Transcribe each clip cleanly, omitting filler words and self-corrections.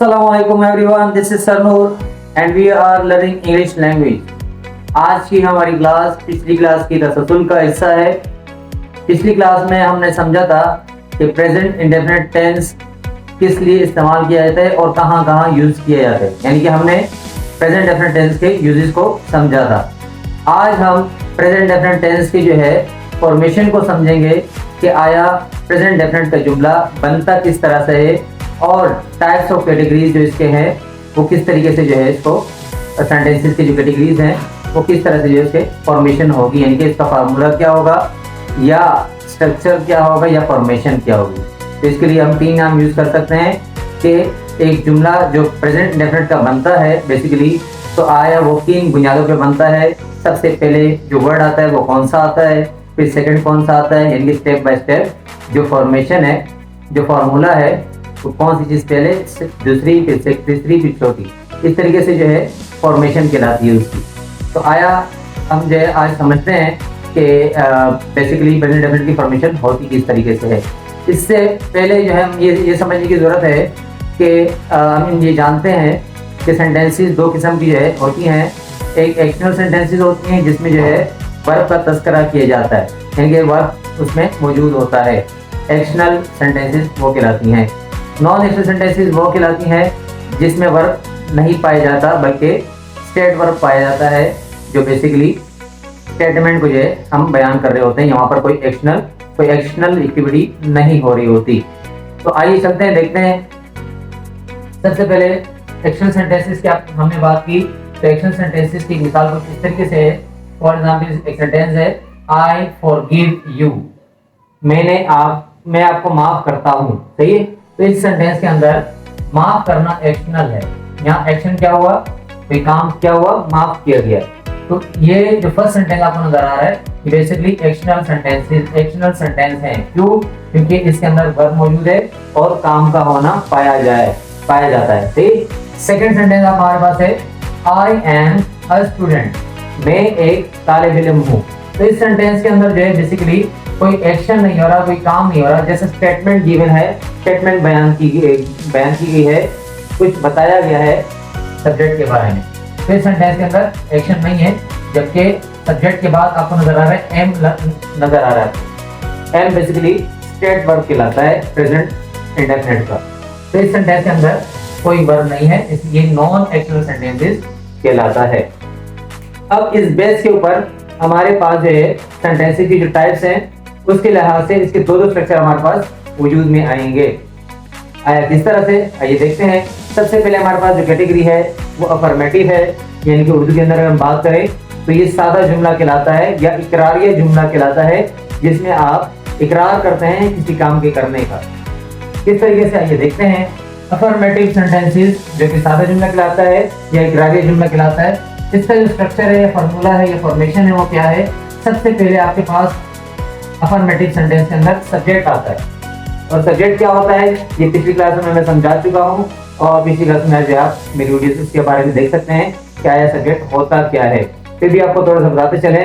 Assalamualaikum everyone, this is Sarnoor and we are learning English language. आज की हमारी class पिछली क्लास की तसलसल का हिस्सा है। पिछली क्लास में हमने समझा था कि प्रेजेंट इंडेफिनिट टेंस किस लिए इस्तेमाल किया जाता है और कहाँ कहाँ यूज़ किया जाता है, यानी कि हमने प्रेजेंट डेफिनेट टेंस के यूजेस को समझा था। आज हम प्रेजेंट डेफिनेट टेंस की जो है फॉर्मेशन को समझेंगे कि आया प्रेजेंट डेफिनेट का जुमला बनता किस तरह से है और टाइप्स ऑफ कैटेगरीज जो इसके हैं वो किस तरीके से जो है इसको सेंटेंसेस की जो कैटेगरीज हैं वो किस तरह से जो इसके फॉर्मेशन होगी, यानी कि इसका फार्मूला क्या होगा या स्ट्रक्चर क्या होगा या फॉर्मेशन क्या होगी। तो इसके लिए हम तीन नाम यूज़ कर सकते हैं कि एक जुमला जो प्रेजेंट डेफिनेट का बनता है बेसिकली, तो आया वो किन बुनियादों पे बनता है। सबसे पहले जो वर्ड आता है वो कौन सा आता है, फिर सेकंड कौन सा आता है, यानी कि स्टेप बाय स्टेप जो फॉर्मेशन है, जो फार्मूला है, तो कौन सी चीज़ पहले, दूसरी, फिर तीसरी, फिर चौथी, इस तरीके से जो है फॉर्मेशन कहलाती है उसकी। तो आया हम जो है आज समझते हैं कि बेसिकली प्रेजेंट डेफिनेट की फॉर्मेशन होती किस तरीके से है। इससे पहले जो है हम ये समझने की ज़रूरत है कि हम ये जानते हैं कि सेंटेंसेस दो किस्म की जो है होती हैं। एक एक्शनल सेंटेंसेस होती हैं जिसमें जो है वर्ब का तस्करा किया जाता है, यानी कि वर्ब उसमें मौजूद होता है। एक्शनल सेंटेंसेस वो कहलाती हैं। नॉन एक्शनल सेंटेंसेस वो कहलाती हैं जिसमें वर्ब नहीं पाया जाता बल्कि स्टेट वर्ब पाया जाता है, जो बेसिकली स्टेटमेंट को जो है हम बयान कर रहे होते हैं। यहाँ पर कोई एक्शनल एक्टिविटी नहीं हो रही होती। तो आइए चलते हैं, देखते हैं। सबसे पहले एक्शनल सेंटेंसेस की हमने बात की, तो एक्शनल सेंटेंसेस की मिसाल कुछ इस तरीके से है। फॉर एग्जाम्पल एक सेंटेंस है, आई फॉरगिव यू, मैं आपको माफ करता हूँ। सही है। तो इस सेंटेंस के अंदर माफ करना एक्शनल है। यहाँ एक्शन क्या हुआ, कोई काम क्या हुआ, माफ किया गया। तो ये जो फर्स्ट सेंटेंस आपको नजर आ रहा है ये बेसिकली एक्शनल सेंटेंस है। क्यों? क्योंकि इसके अंदर वर्ब मौजूद है और काम का होना पाया जाता है। ठीक। सेकंड सेंटेंस हमारे पास है, आई एम अ स्टूडेंट, मैं एक तालिब इल्म हूँ। तो इस सेंटेंस के अंदर जो है बेसिकली कोई एक्शन नहीं हो रहा, कोई काम नहीं हो रहा, जैसे स्टेटमेंट गिवन है, स्टेटमेंट बयान की गई है, कुछ बताया गया है सब्जेक्ट के बारे में। तो इस सेंटेंस के अंदर एक्शन नहीं है, जबकि सब्जेक्ट के बाद आपको नजर आ रहा है एम नजर आ रहा है। एम बेसिकली स्टेट वर्ब कहलाता है प्रेजेंट इंडेफिनिट का। तो इस सेंटेंस के अंदर कोई वर्ब नहीं है, इसलिए नॉन एक्शनल सेंटेंसेस कहलाता है। अब इस बेस के ऊपर हमारे पास जो है सेंटेंसेस की जो टाइप्स हैं उसके लिहाज से इसके दो स्ट्रक्चर हमारे पास वजूद में आएंगे। आया किस तरह से, आइए देखते हैं। सबसे पहले हमारे पास जो कैटेगरी है वो अफर्मेटिव है, यानी कि उर्दू के अंदर अगर हम बात करें तो ये सादा जुमला कहलाता है या इकरारिया जुमला कहलाता है, जिसमें आप इकरार करते हैं किसी काम के करने का। किस तरीके से, आइए देखते हैं। अफर्मेटिव सेंटेंसेस जो कि सादा जुमला कहलाता है या इकरारिया जुमला कहलाता है, इसका जो स्ट्रक्चर है या फार्मूला है या फॉर्मेशन है वो क्या है। सबसे पहले आपके पास अफर्मेटिव सेंटेंस के अंदर सब्जेक्ट आता है, और सब्जेक्ट क्या होता है ये पिछली क्लास में मैं समझा चुका हूँ, और पिछली क्लास में जो आप मेरी वीडियो इसके बारे में देख सकते हैं क्या है सब्जेक्ट होता क्या है। फिर भी आपको थोड़ा सा बताते चले।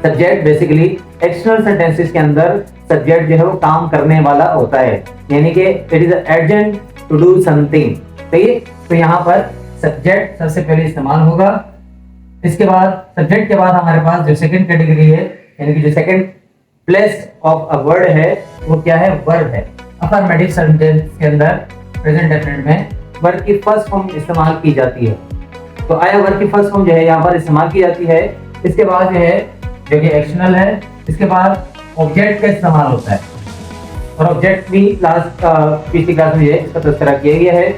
सब्जेक्ट बेसिकली एक्शनल सेंटेंसेस के अंदर सब्जेक्ट जो है वो काम करने वाला होता है, यानी कि it is agent to do something. सही है। तो यहाँ पर सब्जेक्ट सबसे पहले इस्तेमाल होगा। इसके बाद सब्जेक्ट के बाद हमारे पास जो सेकंड कैटेगरी है, यानी कि जो second place of a word है वो क्या है, वर्ब है। अफर्मेटिव सेंटेंस के अंदर प्रेजेंट डेफिनेट में वर्ब की फर्स्ट फॉर्म इस्तेमाल की जाती है। तो आया वर्ब की फर्स्ट फॉर्म जो है यहाँ पर इस्तेमाल की जाती है। इसके बाद जो है जो कि एक्शनल है, इसके बाद ऑब्जेक्ट का इस्तेमाल होता है, और ऑब्जेक्ट भी पिछली क्लास में इसका तस्करा किया गया है।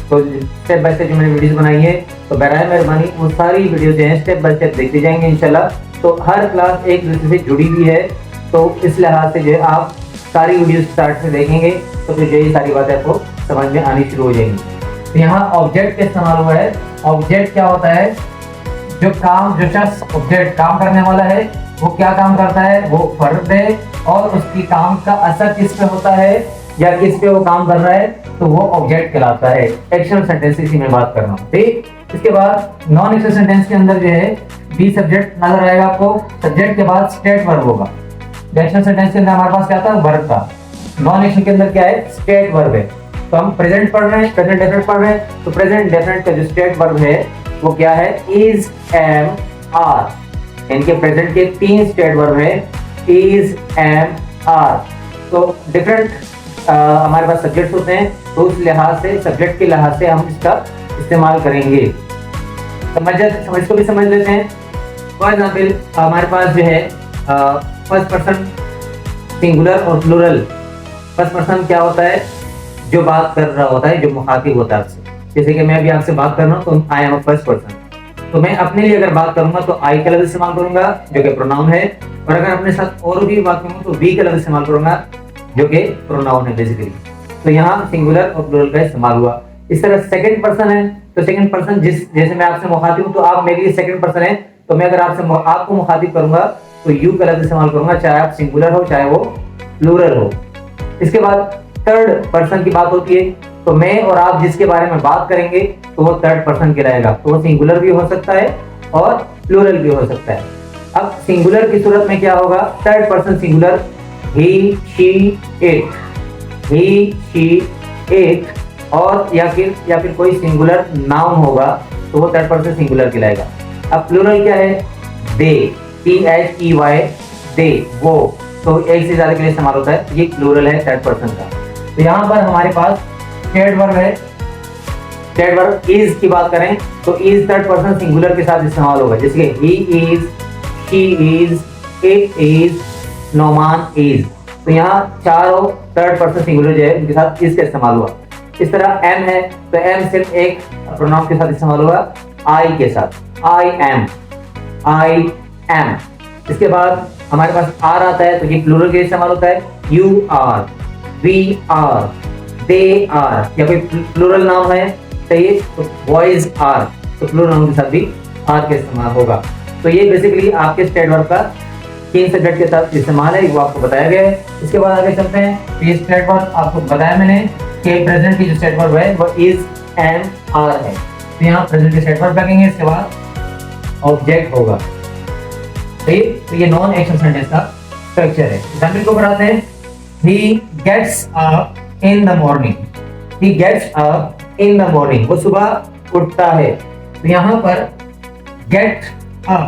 तो स्टेप बाय स्टेप जो मैंने वीडियोस बनाई है, तो बराए मेहरबानी वो सारी वीडियोस जो हैं स्टेप बाय स्टेप देखते जाएंगे इंशाल्लाह। तो हर क्लास एक दूसरे से जुड़ी हुई है, तो इस लिहाज से जो है आप सारी वीडियोस स्टार्ट से देखेंगे तो फिर ये सारी बातें आपको समझ में आनी शुरू हो जाएंगी। तो यहाँ ऑब्जेक्ट का इस्तेमाल हुआ है। ऑब्जेक्ट क्या होता है, जो शख्स ऑब्जेक्ट काम करने वाला है वो क्या काम करता है, वो फर्द है, और उसकी काम का असर किस पे होता है या किस पे वो काम कर रहा है, तो वो ऑब्जेक्ट कहलाता है। एक्शनल सेंटेंसेस की मैं बात कर रहा हूँ। ठीक। इसके बाद नॉन एक्शनल सेंटेंस के अंदर जो है बी सब्जेक्ट नजर आएगा आपको, सब्जेक्ट के बाद स्टेट वर्ब होगा। एक्शनल सेंटेंस के अंदर हमारे पास क्या था, वर्ब था। नॉन एक्शन के अंदर क्या है, स्टेट वर्ब है। तो हम प्रेजेंट पढ़ रहे हैं, प्रेजेंट डेफिनेट पढ़ रहे हैं, तो प्रेजेंट डेफिनेट का जो स्टेट वर्ब है वो क्या है, इज, एम, आर। इनके प्रेजेंट के 3 स्टेट वर्ब है, इज, एम, आर। तो डिफरेंट हमारे पास सब्जेक्ट होते हैं, तो उस लिहाज से, सब्जेक्ट के लिहाज से हम इसका इस्तेमाल करेंगे। इसको भी समझ लेते हैं। फॉर एग्जाम्पल हमारे पास जो है फर्स्ट पर्सन सिंगुलर और प्लूरल। फर्स्ट पर्सन क्या होता है, जो बात कर रहा होता है, जो मुखातिब होता है आपसे। जैसे कि मैं अभी आपसे बात कर रहा हूँ तो I am a first person, तो मैं अपने लिए अगर बात करूंगा तो आई का लफ्ज इस्तेमाल करूंगा जो कि प्रोनाउन है, और अगर अपने साथ और भी बात करूंगा तो वी का लफ्ज इस्तेमाल करूंगा जो कि प्रोनाउन है बेसिकली। तो यहाँ सिंगुलर और प्लूरल का इस्तेमाल हुआ। इस तरह सेकंड पर्सन है, तो सेकंड पर्सन जैसे मैं आपसे मुखातिब हूँ तो आप मेरे लिए सेकंड पर्सन है, तो मैं अगर आपको मुखातिब करूंगा तो यू का लफ्ज इस्तेमाल करूंगा, चाहे आप सिंगुलर हो चाहे वो प्लूरल हो। इसके बाद थर्ड पर्सन की बात होती है, तो मैं और आप जिसके बारे में बात करेंगे तो वो थर्ड पर्सन कहलाएगा, तो वो सिंगुलर भी हो सकता है और प्लूरल भी हो सकता है। अब सिंगुलर की सूरत में क्या होगा, third person singular, he, she, it, he, she, it, और या फिर कोई सिंगुलर नाउन होगा तो वो थर्ड पर्सन सिंगुलर कहलाएगा। अब प्लूरल क्या है, दे, THEY, दे, वो, तो एक से ज्यादा के लिए इस्तेमाल होता है, ये प्लूरल है थर्ड पर्सन का। तो यहाँ पर हमारे पास स्टेट वर्ब है। स्टेट वर्ब इज की बात करें तो इज थर्ड पर्सन सिंगुलर के साथ इस्तेमाल होगा, जैसे he is, she is, it is, Noman is. तो यहाँ चारों थर्ड पर्सन सिंगुलर जो है उनके साथ इज का इस्तेमाल हुआ। इस तरह एम है तो एम सिर्फ एक प्रोनाउन के साथ इस्तेमाल होगा, आई के साथ, आई एम, आई एम। इसके बाद हमारे पास आर आता है तो ये प्लूरल के लिए इस्तेमाल होता है, you are, we are, they are, या कोई प्लूरल नाम है चाहिए तो बॉयज आर, तो प्लूरल नाम के साथ भी आर का इस्तेमाल होगा। तो ये बेसिकली आपके स्टेट वर्ब का 3 सब्जेक्ट के साथ इस्तेमाल है, वो आपको बताया गया है। इसके बाद आगे चलते हैं। ये स्टेट वर्ब आपको बताया मैंने कि प्रेजेंट की जो स्टेट वर्ब है वो इज, एम, आर है, तो यहाँ प्रेजेंट के स्टेट वर्ब लगेंगे। इसके बाद ऑब्जेक्ट होगा, सही। तो ये नॉन एक्शन सेंटेंस का स्ट्रक्चर है। एग्जांपल को बनाते हैं। He gets up in the morning. He gets up in the morning. वो सुबह उठता है। तो यहाँ पर get up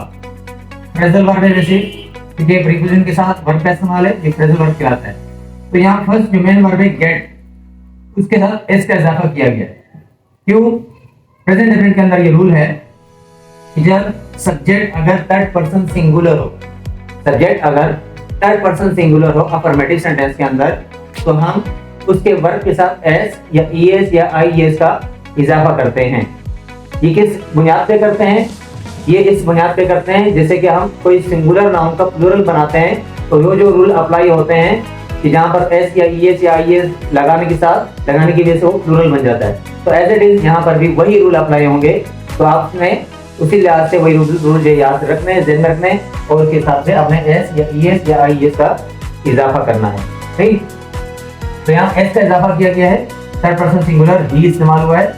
फ्रेजल वर्ब है, जैसे ये प्रीपोजिशन के साथ वर्ब का इस्तेमाल है, ये फ्रेजल वर्ब कहलाता है। तो यहाँ फर्स्ट जो मेन वर्ब है get, उसके साथ s का इजाफा किया गया है। क्यों? प्रेजेंट डेफिनेट के अंदर ये रूल है कि जब सब्जेक्ट अगर थर्ड पर्सन सिंगुलर हो, सब्जेक्ट अगर थर्ड पर्सन सिंगुलर हो अफर्मेटिव सेंटेंस के अंदर, तो हम उसके वर्ब के साथ एस या ईएस या आईएस का इजाफा करते हैं। ये किस बुनियाद पे करते हैं? ये इस बुनियाद पे करते हैं जैसे कि हम कोई सिंगुलर नाउन का प्लूरल बनाते हैं, तो वो जो रूल अप्लाई होते हैं कि जहाँ पर एस या ईएस या आईएस लगाने की वजह से वो प्लूरल बन जाता है। तो एज इट इज यहाँ पर भी वही रूल अप्लाई होंगे, तो आपने उसी लिहाज से वही रूल जो याद रखने हैं, ध्यान रखने हैं, और उसके हिसाब से आपने एस या ईएस या आईएस का इजाफा करना है, ठीक। तो यहाँ एस का इजाफा किया गया है, थर्ड पर्सन सिंगुलर ही इस्तेमाल हुआ है,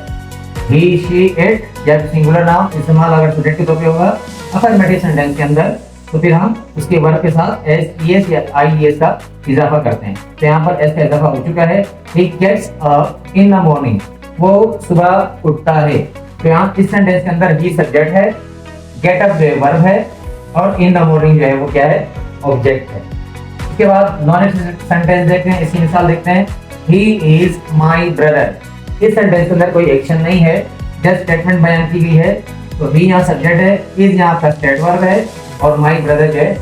ही, शी, इट, या सिंगुलर नाउन इस्तेमाल अगर सब्जेक्ट के तौर पे होगा अफर्मेटिव सेंटेंस के अंदर, तो फिर हम उसके वर्ब के साथ एस, ईएस या आईएस का इजाफा करते हैं। तो यहाँ पर एस का इजाफा हो चुका है। He gets up in the morning, वो सुबह उठता है। तो यहाँ इस सेंटेंस के अंदर ही सब्जेक्ट है, गेट अप जो है वर्ब है, और इन द मॉर्निंग जो है वो क्या है, ऑब्जेक्ट है। इसके बाद नॉन एक्शन सेंटेंस देखते हैं, इसकी मिसाल देखते हैं। He is my brother. इस सेंटेंस के अंदर कोई एक्शन नहीं है, जस्ट स्टेटमेंट बयान की गई है। तो ही यहाँ सब्जेक्ट है, इज यहाँ आपका स्टेट वर्ब है, और माई ब्रदर जो है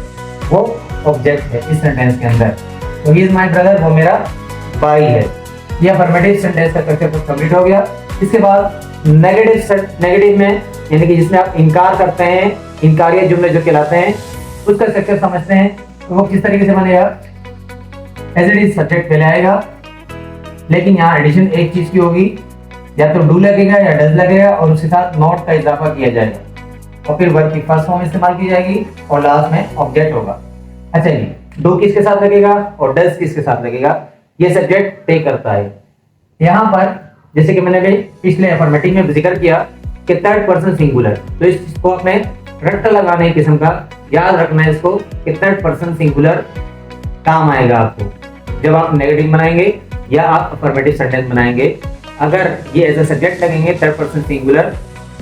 वो ऑब्जेक्ट है इस सेंटेंस के अंदर। तो ही इज माई ब्रदर, वो मेरा भाई है। ये अफर्मेटिव सेंटेंस का स्ट्रक्चर कंप्लीट हो गया। इसके बाद नेगेटिव में, यानी कि जिसमें आप इनकार करते हैं, इनकारिया जुमले जो कहलाते हैं, उसका स्ट्रक्चर समझते हैं। तो वो किस तरीके से बनेगा? एज इट इज सब्जेक्ट पहले आएगा, लेकिन यहाँ एडिशन एक चीज की होगी, या तो डू लगेगा या डज लगेगा, और उसके साथ नॉट का इजाफा किया जाएगा, और फिर वर्ब की फर्स्ट फॉर्म इस्तेमाल की जाएगी, और लास्ट में ऑब्जेक्ट होगा। अच्छा जी, डू किसके साथ लगेगा और डज किसके साथ लगेगा, ये सब्जेक्ट तय करता है। यहाँ पर जैसे कि मैंने पिछले अफर्मेटिव में जिक्र किया कि थर्ड पर्सन सिंगुलर, तो इसको अपने रट्टा लगाने की किस्म का याद रखना है इसको कि थर्ड पर्सन सिंगुलर काम आएगा आपको। जब आप नेगेटिव बनाएंगे या आप अफर्मेटिव सेंटेंस बनाएंगे। अगर ये एज अ सब्जेक्ट लगेंगे थर्ड पर्सन सिंगुलर,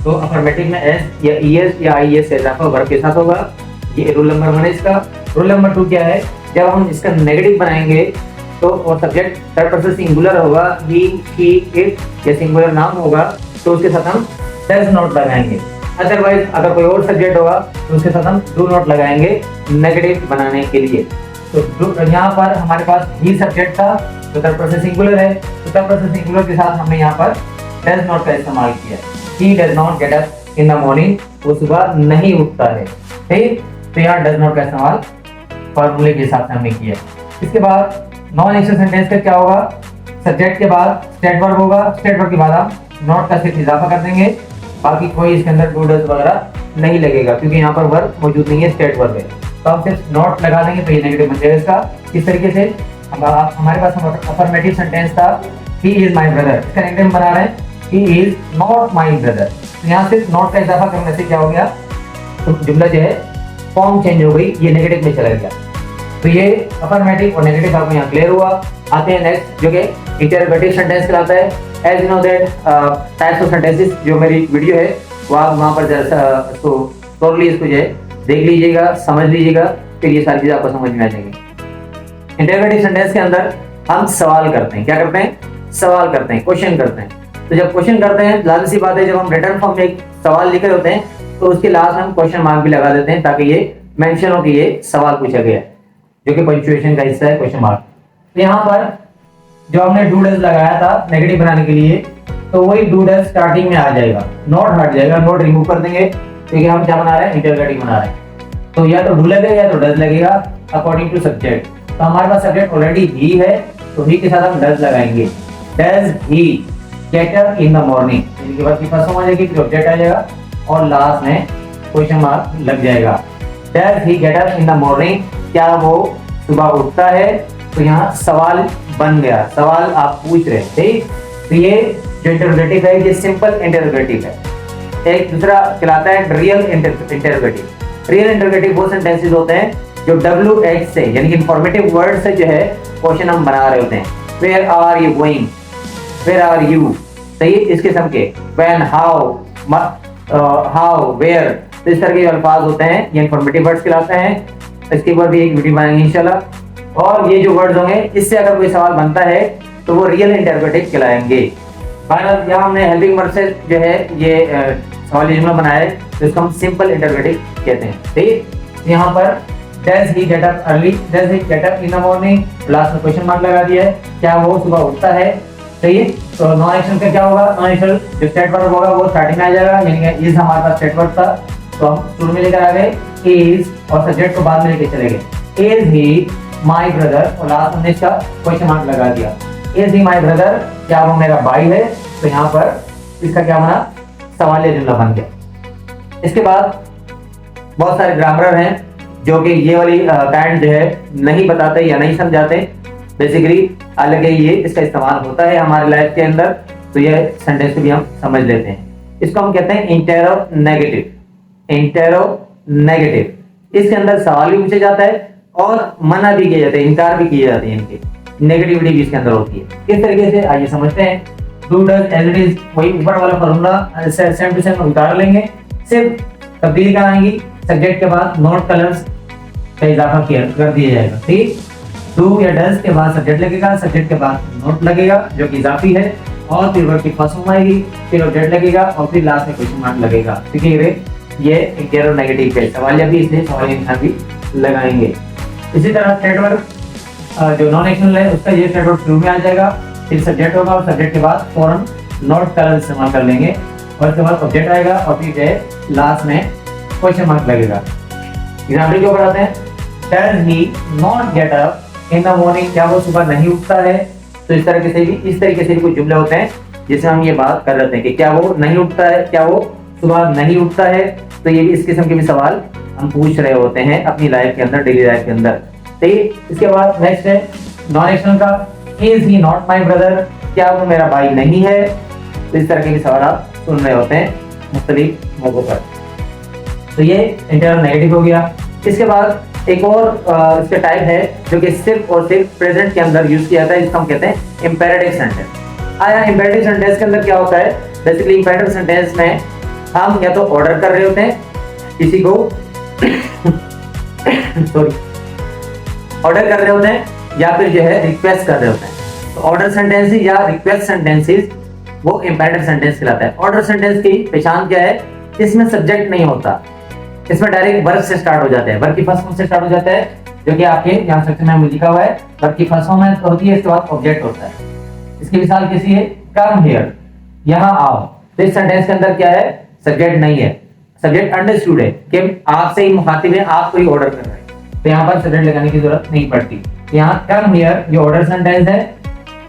तो अफर्मेटिव में एस या ईएस या आईएस से इजाफा वर्ब के साथ होगा। ये रूल नंबर 1 है इसका। रूल नंबर 2 क्या है, जब हम इसका नेगेटिव बनाएंगे तो और सब्जेक्ट थर्ड पर्सन सिंगुलर होगा, ही, शी, इट या सिंगुलर नाउन होगा, तो उसके साथ हम डज नॉट लगाएंगे। अदरवाइज अगर कोई और सब्जेक्ट होगा तो उसके साथ हम डू नॉट लगाएंगे नेगेटिव बनाने के लिए। तो यहाँ पर हमारे पास ही सब्जेक्ट था, तो थर्ड पर्सन सिंगुलर है, तो थर्ड पर्सन सिंगुलर के साथ हमने यहाँ पर डज नॉट का इस्तेमाल किया। He does not get up in the morning, वो सुबह नहीं उठता है। ठीक, तो यहाँ डज नॉट का इस्तेमाल फॉर्मूले के हिसाब से हमने किया। इसके बाद नॉन एक्शन सेंटेंस का क्या होगा, सब्जेक्ट के बाद स्टेट वर्ब होगा, स्टेट वर्ब के बाद हम नॉट का सिर्फ इजाफा कर देंगे, बाकी कोई इसके अंदर डू डज वगैरह नहीं लगेगा क्योंकि यहाँ पर वर्ब मौजूद नहीं है, स्टेट वर्ब है। तो हम सिर्फ नॉट लगा देंगे तो ये नेगेटिव बन जाएगा इसका। इस तरीके से हमारे पास अफर्मेटिव सेंटेंस था, ही इज माई ब्रदर, इसका नेगेटिव बना रहे हैं he is not my brother. तो यहाँ सिर्फ नॉट का इजाफा करने से क्या हो गया, तो जुमला जो है फॉर्म चेंज हो गई, ये नेगेटिव में चला गया। तो ये अफर्मेटिव और नेगेटिव आपको यहाँ क्लियर हुआ। आते हैं नेक्स्ट जो कि इंटरोगेटिव सेंटेंस कहलाता है। As you know that types of sentences, जो मेरी वीडियो है वो आप वहाँ पर जरा इसको थोरली इसको जो है देख लीजिएगा, समझ लीजिएगा, फिर ये सारी चीज़ें आपको समझ में आ जाएंगी। इंटरोगेटिव सेंटेंस के अंदर हम सवाल करते हैं, क्या करते हैं, सवाल करते हैं, क्वेश्चन करते हैं। तो जब क्वेश्चन करते हैं, लाजिम सी बात है, जब हम रिटर्न फॉर्म में एक सवाल लिखे होते हैं तो उसके लास्ट में हम क्वेश्चन मार्क भी लगा देते हैं ताकि ये मेंशन हो कि ये सवाल पूछा गया है, जो कि पंक्चुएशन का हिस्सा है क्वेश्चन मार्क। तो यहाँ पर जो हमने डू डज लगाया था नेगेटिव बनाने के लिए, तो वही डू डज स्टार्टिंग में आ जाएगा, नॉट हट जाएगा, नॉट रिमूव कर देंगे क्योंकि हम क्या बना रहे हैं, इंटरोगेटिव बना रहे हैं। तो या तो डू लगेगा या तो डज लगेगा अकॉर्डिंग टू सब्जेक्ट। तो हमारे पास सब्जेक्ट ऑलरेडी ही है, तो ही के साथ हम डज लगाएंगे। Does he get up in the morning, इनके बाद की फर्स्ट फॉर्म आ जाएगी, फिर ऑब्जेक्ट आ जाएगा और लास्ट में क्वेश्चन मार्क लग जाएगा। Does he get up in the morning, क्या वो सुबह उठता है। तो यहाँ सवाल बन गया, सवाल आप पूछ रहे हैं। ठीक, तो ये जो इंटरोगेटिव है ये सिंपल इंटरोगेटिव है। एक दूसरा कहलाता है रियल इंटरोगेटिव। रियल इंटरोगेटिव वो सेंटेंसेस होते हैं जो WH से यानी कि इंफॉर्मेटिव वर्ड से जो है क्वेश्चन हम बना रहे होते हैं। Where are you going, where are you, सही, इस किस्म के। व्हेन, हाउ, वेयर, तो इस तरह के अल्फाज होते हैं, ये इंफॉर्मेटिव वर्ड्स कहलाते हैं। इसके ऊपर भी एक वीडियो बनाएंगे इंशाल्लाह। और ये जो वर्ड्स होंगे इससे अगर कोई सवाल बनता है तो वो रियल इंटरोगेटिव कहलाएंगे। फाइनल यहाँ हमने हेल्पिंग वर्ड से जो है ये सवाल जुमला बनाया है, तो इसको हम सिंपल इंटरोगेटिव कहते हैं। ठीक, यहाँ पर does he get up early, does he get up in the morning, last में क्वेश्चन मार्क लगा दिया है, क्या वो सुबह उठता है। सही है, तो नॉन एक्शन का क्या होगा, नॉन एक्शन जो स्टेट वर्ब होगा वो स्टार्टिंग में आ जाएगा, यानी कि इज हमारे पास स्टेट वर्ब था तो हम शुरू में लेकर आ गए इज और सब्जेक्ट को बाद में लेके चले गए। इज ही माई ब्रदर और लास्ट हमने इसका क्वेश्चन मार्क लगा दिया। इज ही माई ब्रदर, क्या वो मेरा भाई है। तो यहाँ पर इसका क्या बना, सवाल जुमला बन गया। इसके बाद बहुत सारे ग्रामर हैं जो कि ये वाली काइंड जो है नहीं बताते या नहीं समझाते, बेसिकली अलग ये इसका इस्तेमाल होता है हमारी लाइफ के अंदर, तो ये सेंटेंस को भी हम समझ लेते हैं। इसको हम कहते हैं इंटेरोनेगेटिव। इंटेरोनेगेटिव, इसके अंदर सवाल भी पूछा जाता है और मना भी किया जाता है, इनकार भी किए जाते हैं, इनके नेगेटिविटी भी इसके अंदर होती है। किस तरीके से, आइए समझते हैं। Do does as it is, वही ऊपर वाला फॉर्मूला सेम टू सेम उतार लेंगे, सिर्फ तब्दीली कराएंगी, सब्जेक्ट के बाद नोट कलर्स का इजाफा कर दिया जाएगा। ठीक, डू या डज के बाद सब्जेक्ट लगेगा, सब्जेक्ट के बाद नोट लगेगा जो कि इजाफी है, और फिर वर्ब की फर्स्ट फॉर्म आएगी, फिर ऑब्जेक्ट लगेगा और फिर लास्ट में क्वेश्चन मार्क लगेगा। क्योंकि ये इंटेरोनेगेटिव है, सवाल भी इसलिए सवाल निशान भी लगाएंगे। इसी तरह स्टेट वर्ब जो नॉन एक्शनल है उसका ये स्टेट वर्ब शुरू में आ जाएगा, फिर सब्जेक्ट होगा और सब्जेक्ट के बाद फौरन नोट कलर इस्तेमाल कर लेंगे और उसके बाद ऑब्जेक्ट आएगा और फिर जो है लास्ट में क्वेश्चन मार्क लगेगा। एग्जाम्पल क्यों बताते हैं, does he not get up in the morning, क्या वो सुबह नहीं उठता है। तो इस तरीके से भी कुछ जुमले होते हैं जिसमें हम ये बात कर रहे थे कि क्या वो नहीं उठता है, क्या वो सुबह नहीं उठता है। तो ये भी इस किस्म के भी सवाल हम पूछ रहे होते हैं अपनी लाइफ के अंदर, डेली लाइफ के अंदर। ठीक, इसके बाद नेक्स्ट है नॉन एक्शन का, is he not my brother, क्या वो मेरा भाई नहीं है। तो इस तरह के भी सवाल आप सुन रहे होते हैं मुख्तलिफ मौकों पर। तो ये इंटरोनेगेटिव हो गया। इसके बाद एक और इसका टाइप है जो कि सिर्फ और सिर्फ प्रेजेंट के अंदर यूज किया जाता है, इसको हम कहते हैं इंपेरेटिव सेंटेंस। आया इंपेरेटिव सेंटेंस के अंदर क्या होता है, बेसिकली इंपेरेटिव सेंटेंस में हम या तो ऑर्डर कर रहे होते हैं किसी को सॉरी ऑर्डर कर रहे होते हैं या फिर जो है रिक्वेस्ट कर रहे होते हैं। तो ऑर्डर सेंटेंसेस या रिक्वेस्ट सेंटेंसेस वो इंपेरेटिव सेंटेंस कहलाता है। ऑर्डर सेंटेंस की पहचान क्या है, इसमें सब्जेक्ट नहीं होता, इसमें डायरेक्ट वर्ब से स्टार्ट हो जाते हैं, वर्ब की फर्स्ट फॉर्म से स्टार्ट हो जाता है, जो कि आपके यहाँ सेक्शन में लिखा हुआ है। वर्ब की फर्स्ट फॉर्म होती है, इसके बाद ऑब्जेक्ट होता है। इसकी मिसाल कैसी है, कम हियर, यहाँ आओ। तो इस सेंटेंस के अंदर क्या है, सब्जेक्ट नहीं है, सब्जेक्ट अंडरस्टूड है कि आपसे ही मुखातिब है, आप कोई ऑर्डर कर रहे हैं, तो यहाँ पर सब्जेक्ट लगाने की जरूरत नहीं पड़ती। यहाँ कम हियर ये ऑर्डर सेंटेंस है।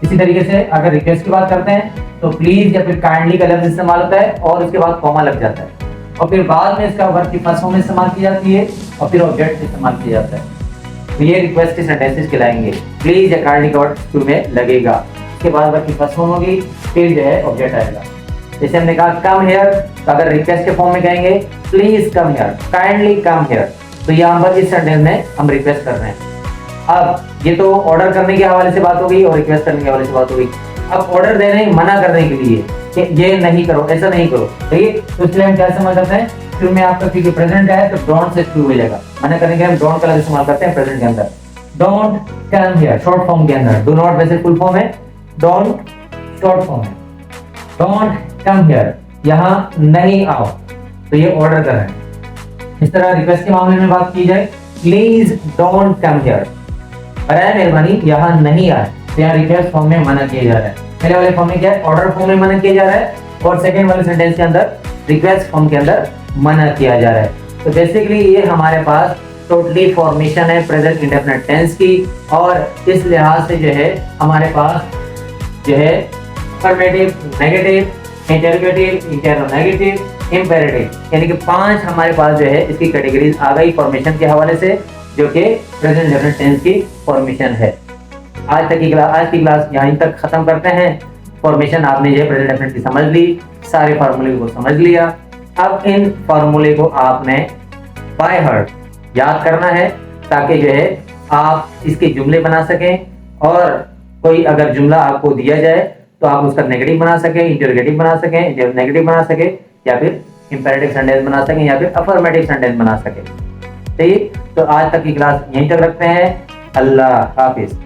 इसी तरीके से अगर रिक्वेस्ट की बात करते हैं तो प्लीज या फिर काइंडली का लफ्ज इस्तेमाल होता है और उसके बाद कॉमा लग जाता है, और फिर बाद में इसका वर्ब की फर्स्ट फॉर्म में इस्तेमाल की जाती है और फिर ऑब्जेक्ट इस्तेमाल किया जाता है। तो ये रिक्वेस्ट के सेंटेंसेस कहलाएंगे। प्लीज या काइंडली का वर्ड शुरू में लगेगा, उसके बाद वर्ब की फर्स्ट फॉर्म होगी, फिर जो है ऑब्जेक्ट आएगा। जैसे हमने कहा कम हियर, तो अगर रिक्वेस्ट के फॉर्म में कहेंगे please come here, kindly come here, तो यहाँ पर इस सेंटेंस में हम रिक्वेस्ट कर रहे हैं। अब ये तो ऑर्डर करने के हवाले से बात हो गई और रिक्वेस्ट करने के हवाले से बात हो गई। अब ऑर्डर देने मना करने के लिए कि ये नहीं करो, ऐसा नहीं करो, ठीक है, तो इसलिए हम क्या इस्तेमाल करते हैं, शुरू में आपका क्योंकि प्रेजेंट है तो डोंट से शुरू हो जाएगा। मना करने के हम डोंट का इस्तेमाल करते हैं प्रेजेंट के अंदर। Don't come here short form के अंदर, डू नॉट वैसे फुल फॉर्म है, डोंट शॉर्ट फॉर्म है। डोंट कम हियर, यहाँ नहीं आओ, तो ये ऑर्डर कर रहे हैं। इस तरह रिक्वेस्ट के मामले में बात की जाए, प्लीज डोंट कम हियर, बराए मेहरबानी यहाँ नहीं आए, तो यहाँ रिक्वेस्ट फॉर्म में मना किया जा रहा है। पहले वाले फॉर्म में क्या है, ऑर्डर फॉर्म में मना किया जा रहा है, और सेकंड वाले सेंटेंस के अंदर रिक्वेस्ट फॉर्म के अंदर मना किया जा रहा है। तो बेसिकली ये हमारे पास टोटली फॉर्मेशन है प्रेजेंट इंडेफिनिट टेंस की, और इस लिहाज से जो है हमारे पास जो है अफर्मेटिव, नेगेटिव, इंटरोगेटिव, इंटरोनेगेटिव, इंपेरेटिव, यानी कि 5 हमारे पास जो है इसकी कैटेगरीज आ गई फॉर्मेशन के हवाले से, जो कि प्रेजेंट इंडेफिनिट टेंस की फॉर्मेशन है। आज की क्लास यहीं तक खत्म करते हैं। फॉर्मेशन आपने जो है प्रेजेंट इंडेफिनिट की समझ ली, सारे फार्मूले को समझ लिया। अब इन फार्मूले को आपने बाय हार्ट याद करना है, ताकि जो है आप इसके जुमले बना सकें, और कोई अगर जुमला आपको दिया जाए तो आप उसका नेगेटिव बना सकें, इंटरोगेटिव बना सकें, नेगेटिव बना सकें, या फिर इंपेरेटिव सेंटेंस बना सकें, या फिर अफर्मेटिव सेंटेंस बना सकें। ठीक, तो आज तक की क्लास यहीं तक रखते हैं। अल्लाह हाफिज।